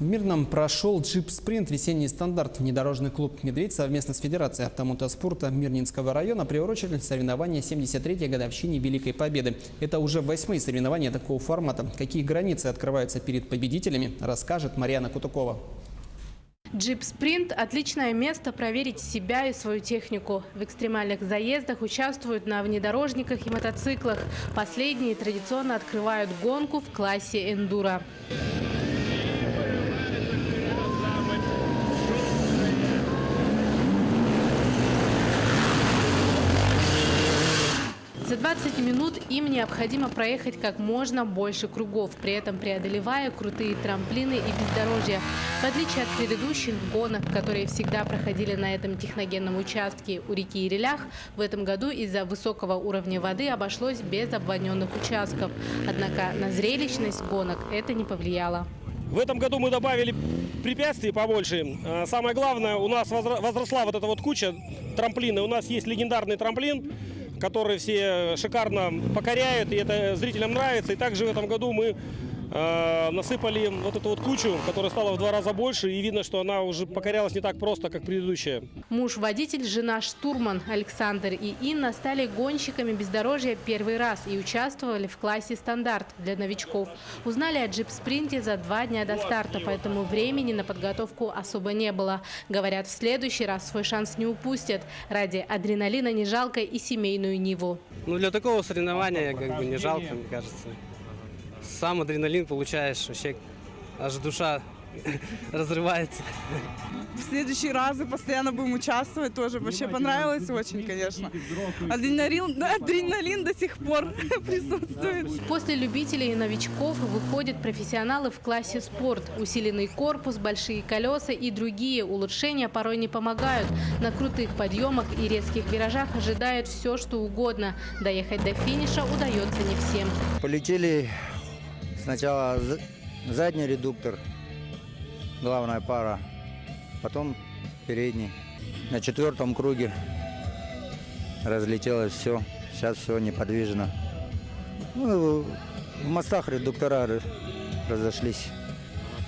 В Мирном прошел джип-спринт «Весенний стандарт». Внедорожный клуб «Медведь» совместно с Федерацией автомотоспорта Мирнинского района приурочили соревнования 73-й годовщине Великой Победы. Это уже 8-е соревнования такого формата. Какие границы открываются перед победителями, расскажет Марьяна Кутукова. Джип-спринт – отличное место проверить себя и свою технику. В экстремальных заездах участвуют на внедорожниках и мотоциклах. Последние традиционно открывают гонку в классе эндуро. За 20 минут им необходимо проехать как можно больше кругов, при этом преодолевая крутые трамплины и бездорожья. В отличие от предыдущих гонок, которые всегда проходили на этом техногенном участке у реки Ирелях, в этом году из-за высокого уровня воды обошлось без обводненных участков. Однако на зрелищность гонок это не повлияло. В этом году мы добавили препятствий побольше. Самое главное, у нас возросла вот эта вот куча трамплина. У нас есть легендарный трамплин, который все шикарно покоряют, и это зрителям нравится. И также в этом году мы насыпали вот эту вот кучу, которая стала в 2 раза больше, и видно, что она уже покорялась не так просто, как предыдущая. Муж-водитель, жена штурман Александр и Инна стали гонщиками бездорожья первый раз и участвовали в классе «Стандарт» для новичков. Узнали о джип-спринте за 2 дня до старта, поэтому времени на подготовку особо не было. Говорят, в следующий раз свой шанс не упустят. Ради адреналина не жалко и семейную Ниву. Для такого соревнования не жалко, мне кажется. Сам адреналин получаешь, вообще аж душа разрывается. В следующие разы постоянно будем участвовать тоже. Вообще понравилось очень, конечно. Адреналин до сих пор присутствует. После любителей и новичков выходят профессионалы в классе спорт. Усиленный корпус, большие колеса и другие улучшения порой не помогают. На крутых подъемах и резких виражах ожидает все, что угодно. Доехать до финиша удается не всем. Полетели сначала задний редуктор, главная пара, потом передний. На 4-м круге разлетелось все, сейчас все неподвижно. В мостах редуктора разошлись,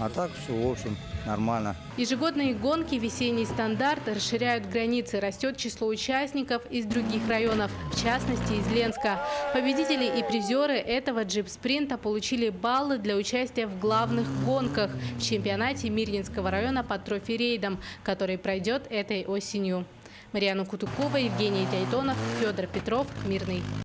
а так все, в общем, нормально. Ежегодные гонки «Весенний стандарт» расширяют границы, растет число участников из других районов, в частности из Ленска. Победители и призеры этого джип-спринта получили баллы для участия в главных гонках в чемпионате Мирнинского района по трофи-рейдам, который пройдет этой осенью. Марьяна Кутукова, Евгений Тайтонов, Федор Петров, Мирный.